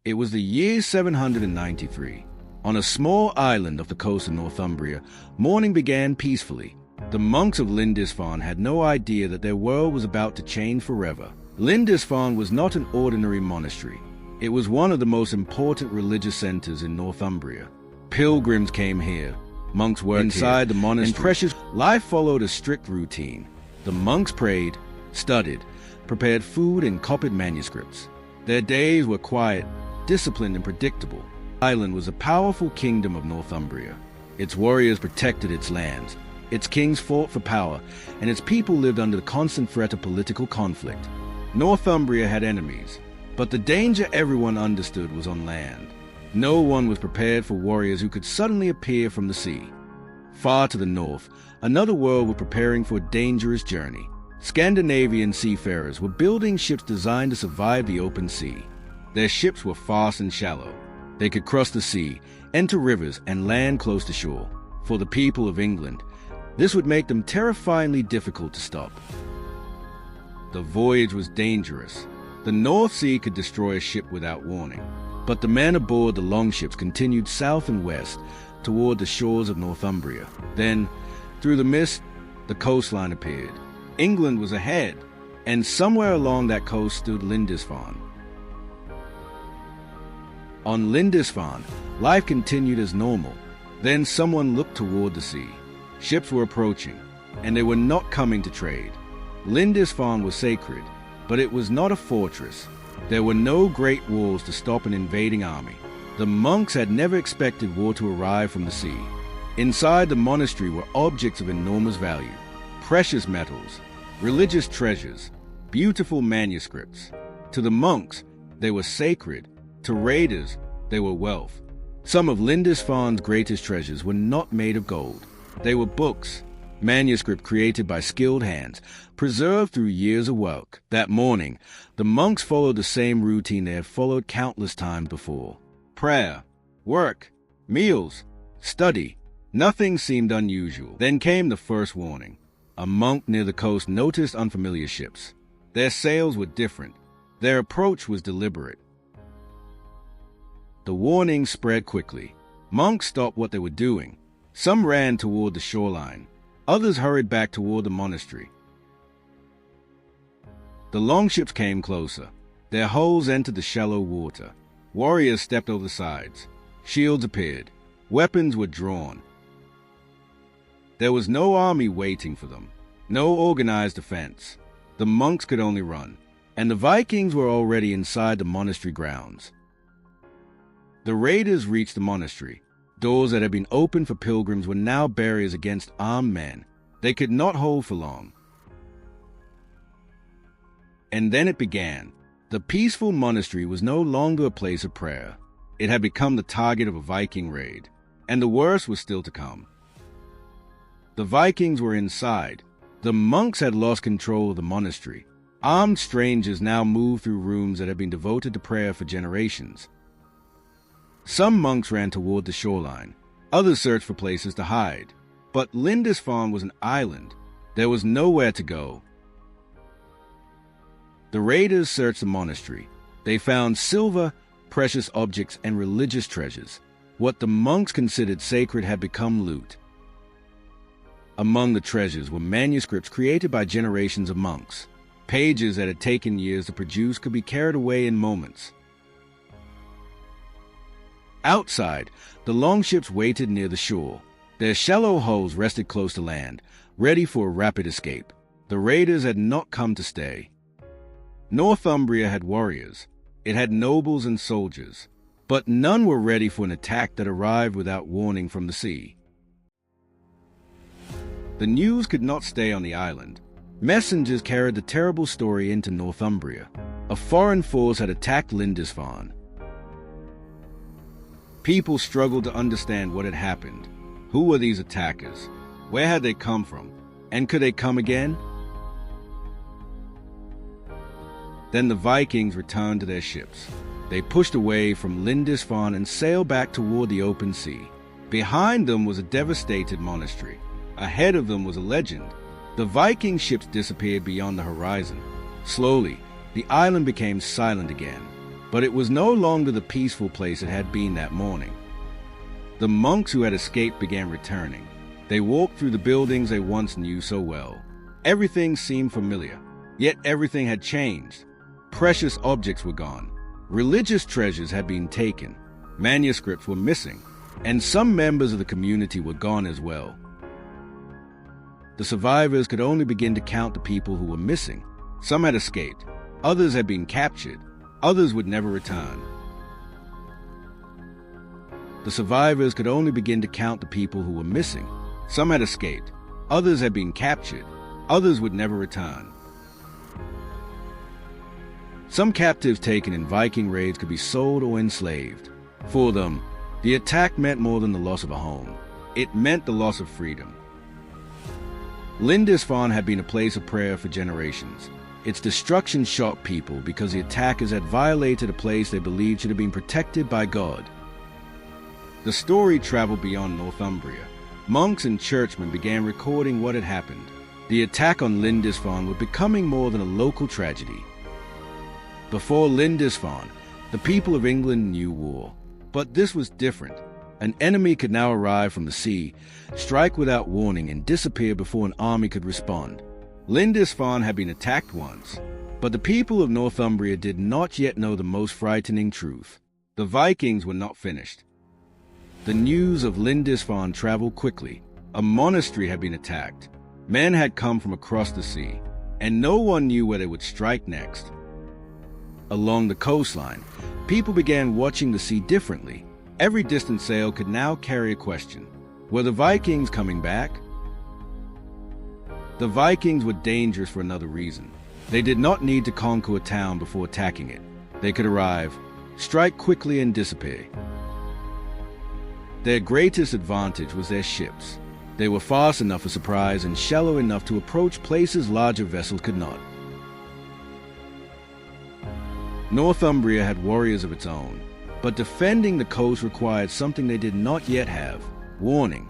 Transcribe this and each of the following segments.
It was the year 793. On a small island off the coast of Northumbria, morning began peacefully. The monks of Lindisfarne had no idea that their world was about to change forever. Lindisfarne was not an ordinary monastery. It was one of the most important religious centers in Northumbria. Pilgrims came here. Monks worked inside the monastery. Precious life followed a strict routine. The monks prayed, studied, prepared food, and copied manuscripts. Their days were quiet, disciplined, and predictable. The island was a powerful kingdom of Northumbria. Its warriors protected its lands. Its kings fought for power, and its people lived under the constant threat of political conflict. Northumbria had enemies, but the danger everyone understood was on land. No one was prepared for warriors who could suddenly appear from the sea. Far to the north, another world was preparing for a dangerous journey. Scandinavian seafarers were building ships designed to survive the open sea. Their ships were fast and shallow. They could cross the sea, enter rivers, and land close to shore. For the people of England, this would make them terrifyingly difficult to stop. The voyage was dangerous. The North Sea could destroy a ship without warning. But the men aboard the longships continued south and west toward the shores of Northumbria. Then, through the mist, the coastline appeared. England was ahead, and somewhere along that coast stood Lindisfarne. On Lindisfarne, life continued as normal. Then someone looked toward the sea. Ships were approaching, and they were not coming to trade. Lindisfarne was sacred, but it was not a fortress. There were no great walls to stop an invading army. The monks had never expected war to arrive from the sea. Inside the monastery were objects of enormous value: precious metals, religious treasures, beautiful manuscripts. To the monks, they were sacred. To raiders, they were wealth. Some of Lindisfarne's greatest treasures were not made of gold. They were books, manuscript created by skilled hands, preserved through years of work. That morning, the monks followed the same routine they had followed countless times before. Prayer, work, meals, study. Nothing seemed unusual. Then came the first warning. A monk near the coast noticed unfamiliar ships. Their sails were different. Their approach was deliberate. The warning spread quickly. Monks stopped what they were doing. Some ran toward the shoreline. Others hurried back toward the monastery. The longships came closer. Their hulls entered the shallow water. Warriors stepped over the sides. Shields appeared. Weapons were drawn. There was no army waiting for them. No organized defense. The monks could only run. And the Vikings were already inside the monastery grounds. The raiders reached the monastery. Doors that had been opened for pilgrims were now barriers against armed men. They could not hold for long. And then it began. The peaceful monastery was no longer a place of prayer. It had become the target of a Viking raid. And the worst was still to come. The Vikings were inside. The monks had lost control of the monastery. Armed strangers now moved through rooms that had been devoted to prayer for generations. Some monks ran toward the shoreline. Others searched for places to hide. But Lindisfarne was an island. There was nowhere to go. The raiders searched the monastery. They found silver, precious objects, and religious treasures. What the monks considered sacred had become loot. Among the treasures were manuscripts created by generations of monks. Pages that had taken years to produce could be carried away in moments. Outside, the longships waited near the shore. Their shallow hulls rested close to land, ready for a rapid escape. The raiders had not come to stay. Northumbria had warriors. It had nobles and soldiers. But none were ready for an attack that arrived without warning from the sea. The news could not stay on the island. Messengers carried the terrible story into Northumbria. A foreign force had attacked Lindisfarne. People struggled to understand what had happened. Who were these attackers? Where had they come from? And could they come again? Then the Vikings returned to their ships. They pushed away from Lindisfarne and sailed back toward the open sea. Behind them was a devastated monastery. Ahead of them was a legend. The Viking ships disappeared beyond the horizon. Slowly, the island became silent again. But it was no longer the peaceful place it had been that morning. The monks who had escaped began returning. They walked through the buildings they once knew so well. Everything seemed familiar, yet everything had changed. Precious objects were gone. Religious treasures had been taken. Manuscripts were missing, and some members of the community were gone as well. The survivors could only begin to count the people who were missing. Some had escaped, others had been captured, others would never return. The survivors could only begin to count the people who were missing. Some had escaped, others had been captured, others would never return. Some captives taken in Viking raids could be sold or enslaved. For them, the attack meant more than the loss of a home. It meant the loss of freedom. Lindisfarne had been a place of prayer for generations. Its destruction shocked people because the attackers had violated a place they believed should have been protected by God. The story traveled beyond Northumbria. Monks and churchmen began recording what had happened. The attack on Lindisfarne was becoming more than a local tragedy. Before Lindisfarne, the people of England knew war. But this was different. An enemy could now arrive from the sea, strike without warning, and disappear before an army could respond. Lindisfarne had been attacked once, but the people of Northumbria did not yet know the most frightening truth. The Vikings were not finished. The news of Lindisfarne traveled quickly. A monastery had been attacked. Men had come from across the sea, and no one knew where they would strike next. Along the coastline, people began watching the sea differently. Every distant sail could now carry a question. Were the Vikings coming back? The Vikings were dangerous for another reason. They did not need to conquer a town before attacking it. They could arrive, strike quickly, and disappear. Their greatest advantage was their ships. They were fast enough for surprise and shallow enough to approach places larger vessels could not. Northumbria had warriors of its own, but defending the coast required something they did not yet have: warning.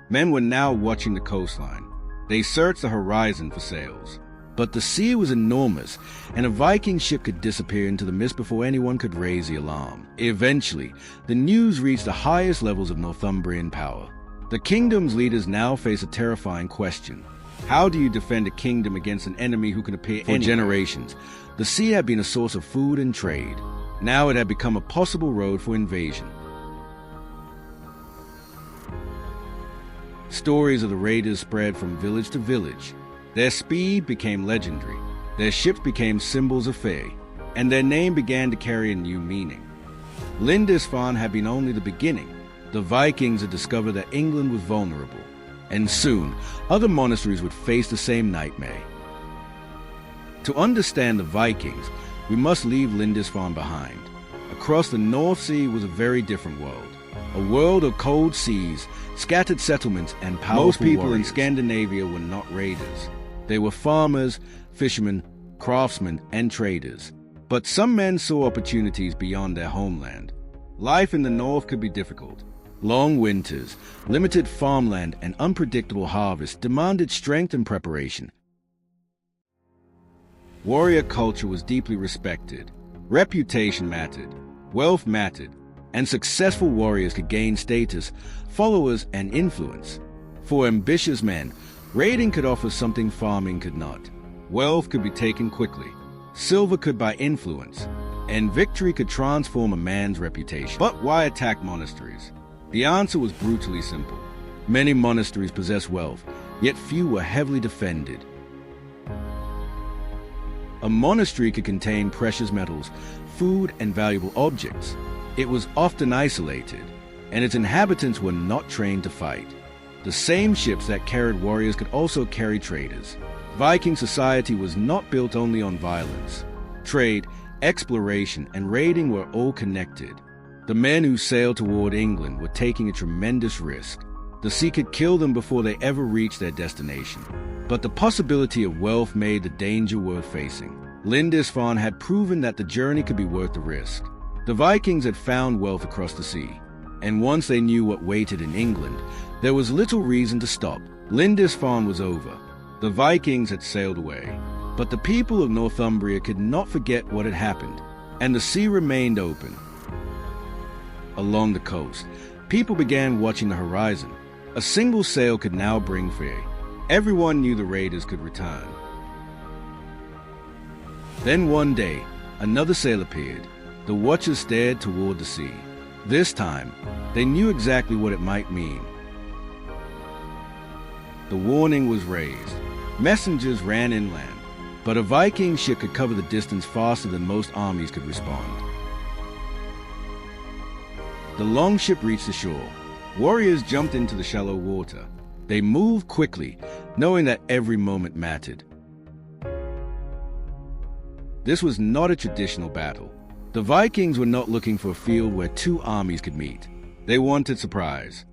Men were now watching the coastline. They searched the horizon for sails. But the sea was enormous, and a Viking ship could disappear into the mist before anyone could raise the alarm. Eventually, the news reached the highest levels of Northumbrian power. The kingdom's leaders now face a terrifying question. How do you defend a kingdom against an enemy who can appear anywhere? For generations, the sea had been a source of food and trade. Now it had become a possible road for invasion. Stories of the raiders spread from village to village. Their speed became legendary. Their ships became symbols of fear, and their name began to carry a new meaning. Lindisfarne had been only the beginning. The Vikings had discovered that England was vulnerable, and soon other monasteries would face the same nightmare. To understand the Vikings, we must leave Lindisfarne behind. Across the North Sea was a very different world. A world of cold seas, scattered settlements, and powerful Most people warriors. In Scandinavia were not raiders. They were farmers, fishermen, craftsmen, and traders. But some men saw opportunities beyond their homeland. Life in the north could be difficult. Long winters, limited farmland, and unpredictable harvests demanded strength and preparation. Warrior culture was deeply respected. Reputation mattered. Wealth mattered. And successful warriors could gain status, followers, and influence. For ambitious men, raiding could offer something farming could not. Wealth could be taken quickly. Silver could buy influence. And victory could transform a man's reputation. But why attack monasteries? The answer was brutally simple. Many monasteries possessed wealth, yet few were heavily defended. A monastery could contain precious metals, food, and valuable objects. It was often isolated, and its inhabitants were not trained to fight. The same ships that carried warriors could also carry traders. Viking society was not built only on violence. Trade, exploration, and raiding were all connected. The men who sailed toward England were taking a tremendous risk. The sea could kill them before they ever reached their destination. But the possibility of wealth made the danger worth facing. Lindisfarne had proven that the journey could be worth the risk. The Vikings had found wealth across the sea, and once they knew what waited in England, there was little reason to stop. Lindisfarne was over. The Vikings had sailed away. But the people of Northumbria could not forget what had happened, and the sea remained open. Along the coast, people began watching the horizon. A single sail could now bring free. Everyone knew the raiders could return. Then one day, another sail appeared. The watchers stared toward the sea. This time, they knew exactly what it might mean. The warning was raised. Messengers ran inland, but a Viking ship could cover the distance faster than most armies could respond. The longship reached the shore. Warriors jumped into the shallow water. They moved quickly, knowing that every moment mattered. This was not a traditional battle. The Vikings were not looking for a field where two armies could meet. They wanted surprise.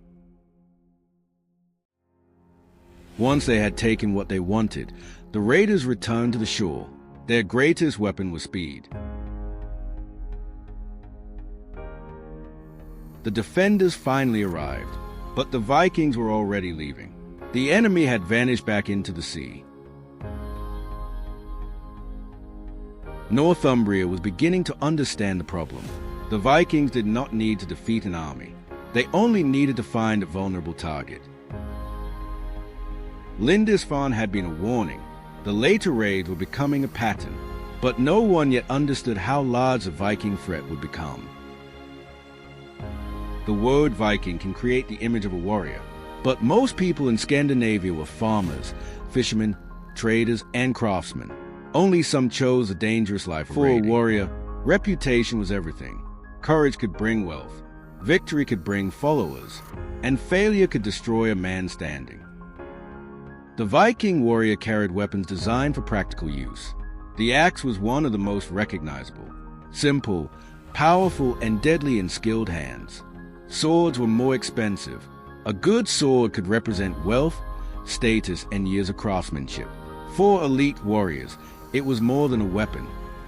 Once they had taken what they wanted, the raiders returned to the shore. Their greatest weapon was speed. The defenders finally arrived, but the Vikings were already leaving. The enemy had vanished back into the sea. Northumbria was beginning to understand the problem. The Vikings did not need to defeat an army. They only needed to find a vulnerable target. Lindisfarne had been a warning. The later raids were becoming a pattern, but no one yet understood how large the Viking threat would become. The word Viking can create the image of a warrior, but most people in Scandinavia were farmers, fishermen, traders, and craftsmen. Only some chose a dangerous life. For a warrior, reputation was everything. Courage could bring wealth, victory could bring followers, and failure could destroy a man's standing. The Viking warrior carried weapons designed for practical use. The axe was one of the most recognizable. Simple, powerful, and deadly in skilled hands. Swords were more expensive. A good sword could represent wealth, status, and years of craftsmanship. For elite warriors, it was more than a weapon.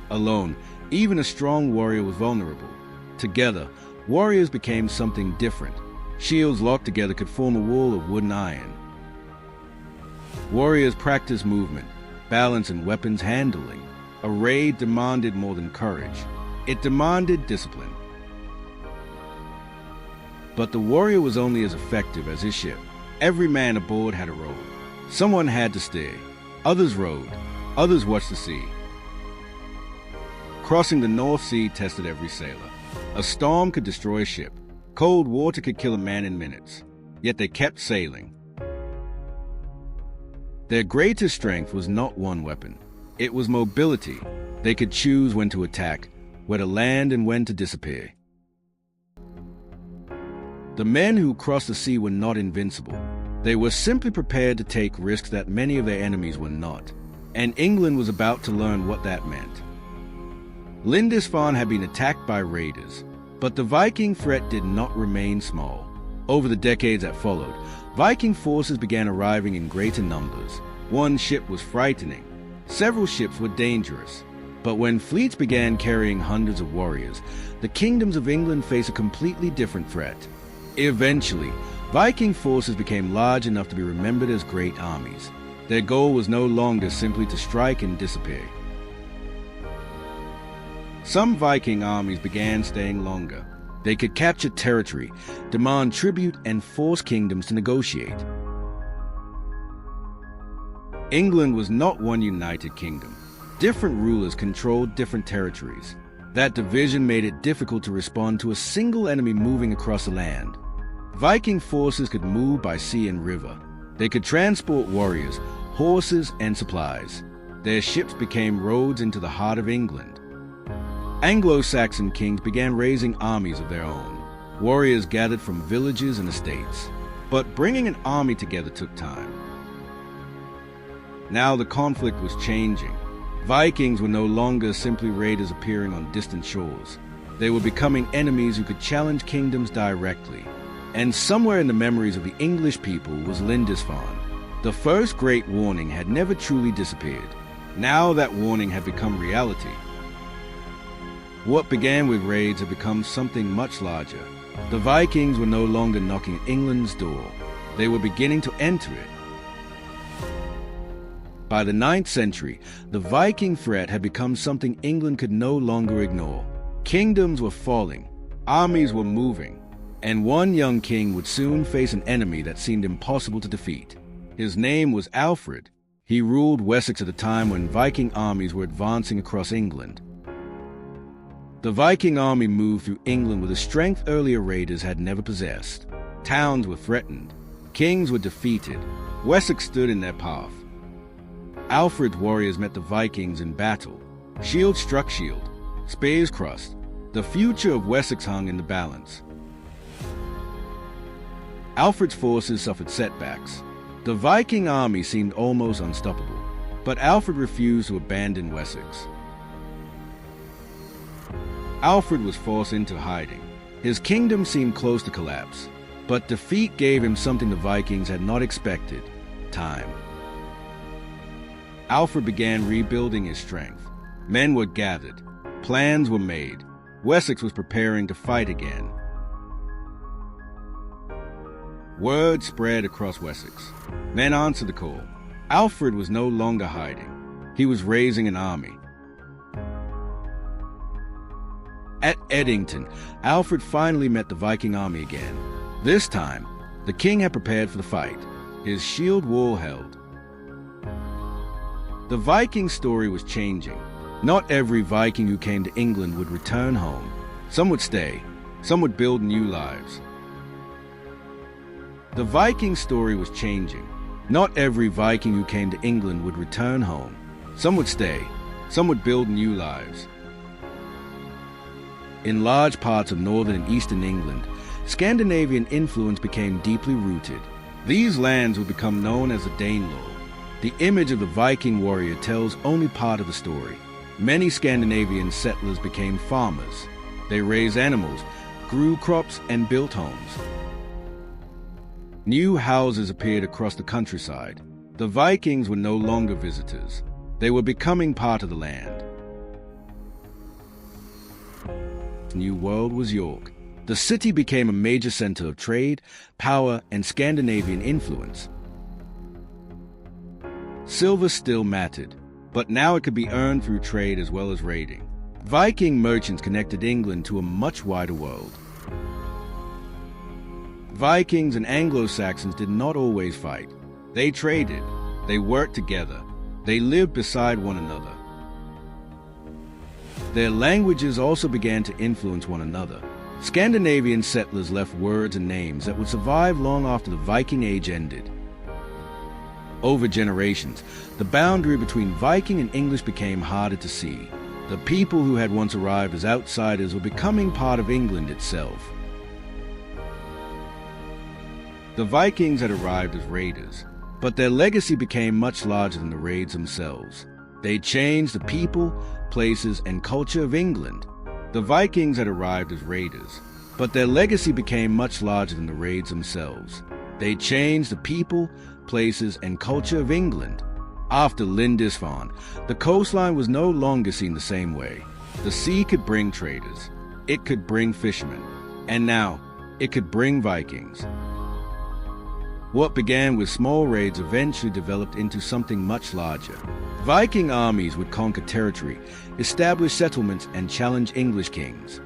Alone, even a strong warrior was vulnerable. Together, warriors became something different. Shields locked together could form a wall of wood and iron. Warriors practiced movement, balance, and weapons handling. A raid demanded more than courage. It demanded discipline. But the warrior was only as effective as his ship. Every man aboard had a role. Someone had to steer. Others rowed. Others watched the sea. Crossing the North Sea tested every sailor. A storm could destroy a ship. Cold water could kill a man in minutes. Yet they kept sailing. Their greatest strength was not one weapon. It was mobility. They could choose when to attack, where to land, and when to disappear. The men who crossed the sea were not invincible. They were simply prepared to take risks that many of their enemies were not. And England was about to learn what that meant. Lindisfarne had been attacked by raiders, but the Viking threat did not remain small. Over the decades that followed, Viking forces began arriving in greater numbers. One ship was frightening. Several ships were dangerous. But when fleets began carrying hundreds of warriors, the kingdoms of England faced a completely different threat. Eventually, Viking forces became large enough to be remembered as great armies. Their goal was no longer simply to strike and disappear. Some Viking armies began staying longer. They could capture territory, demand tribute, and force kingdoms to negotiate. England was not one united kingdom. Different rulers controlled different territories. That division made it difficult to respond to a single enemy moving across the land. Viking forces could move by sea and river. They could transport warriors, horses, and supplies. Their ships became roads into the heart of England. Anglo-Saxon kings began raising armies of their own. Warriors gathered from villages and estates. But bringing an army together took time. Now the conflict was changing. Vikings were no longer simply raiders appearing on distant shores. They were becoming enemies who could challenge kingdoms directly. And somewhere in the memories of the English people was Lindisfarne. The first great warning had never truly disappeared. Now that warning had become reality. What began with raids had become something much larger. The Vikings were no longer knocking at England's door. They were beginning to enter it. By the 9th century, the Viking threat had become something England could no longer ignore. Kingdoms were falling, armies were moving, and one young king would soon face an enemy that seemed impossible to defeat. His name was Alfred. He ruled Wessex at a time when Viking armies were advancing across England. The Viking army moved through England with a strength earlier raiders had never possessed. Towns were threatened. Kings were defeated. Wessex stood in their path. Alfred's warriors met the Vikings in battle. Shield struck shield. Spears crossed. The future of Wessex hung in the balance. Alfred's forces suffered setbacks. The Viking army seemed almost unstoppable, but Alfred refused to abandon Wessex. Alfred was forced into hiding. His kingdom seemed close to collapse, but defeat gave him something the Vikings had not expected: time. Alfred began rebuilding his strength. Men were gathered. Plans were made. Wessex was preparing to fight again. Word spread across Wessex. Men answered the call. Alfred was no longer hiding. He was raising an army. At Edington, Alfred finally met the Viking army again. This time, the king had prepared for the fight. His shield wall held. The Viking story was changing. Not every Viking who came to England would return home. Some would stay. Some would build new lives. The Viking story was changing. Not every Viking who came to England would return home. Some would stay. Some would build new lives. In large parts of northern and eastern England, Scandinavian influence became deeply rooted. These lands would become known as the Danelaw. The image of the Viking warrior tells only part of the story. Many Scandinavian settlers became farmers. They raised animals, grew crops, and built homes. New houses appeared across the countryside. The Vikings were no longer visitors. They were becoming part of the land. The new world was York. The city became a major center of trade, power, and Scandinavian influence. Silver still mattered, but now it could be earned through trade as well as raiding. Viking merchants connected England to a much wider world. Vikings and Anglo-Saxons did not always fight. They traded. They worked together. They lived beside one another. Their languages also began to influence one another. Scandinavian settlers left words and names that would survive long after the Viking Age ended. Over generations, the boundary between Viking and English became harder to see. The people who had once arrived as outsiders were becoming part of England itself. The Vikings had arrived as raiders, but their legacy became much larger than the raids themselves. They changed the people, places, and culture of England. The Vikings had arrived as raiders, but their legacy became much larger than the raids themselves. They changed the people, places, and culture of England. After Lindisfarne, the coastline was no longer seen the same way. The sea could bring traders. It could bring fishermen. And now, it could bring Vikings. What began with small raids eventually developed into something much larger. Viking armies would conquer territory, establish settlements, and challenge English kings.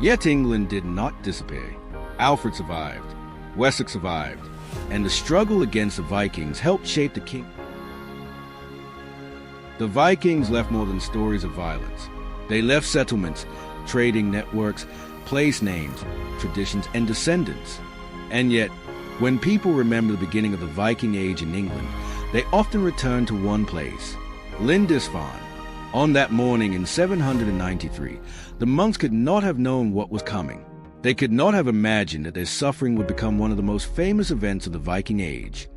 Yet England did not disappear. Alfred survived, Wessex survived, and the struggle against the Vikings helped shape the king. The Vikings left more than stories of violence. They left settlements, trading networks, place names, traditions, and descendants. And yet, when people remember the beginning of the Viking Age in England, they often return to one place, Lindisfarne. On that morning in 793, the monks could not have known what was coming. They could not have imagined that their suffering would become one of the most famous events of the Viking Age.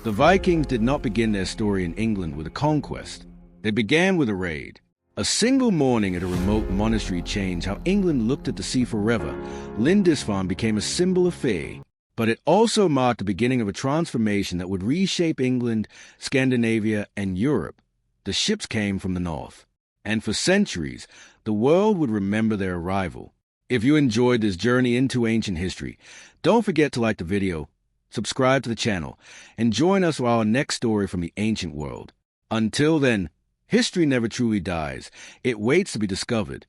The Vikings did not begin their story in England with a conquest. They began with a raid. A single morning at a remote monastery changed how England looked at the sea forever. Lindisfarne became a symbol of fear, but it also marked the beginning of a transformation that would reshape England, Scandinavia, and Europe. The ships came from the north, and for centuries, the world would remember their arrival. If you enjoyed this journey into ancient history, don't forget to like the video, subscribe to the channel, and join us for our next story from the ancient world. Until then, history never truly dies. It waits to be discovered.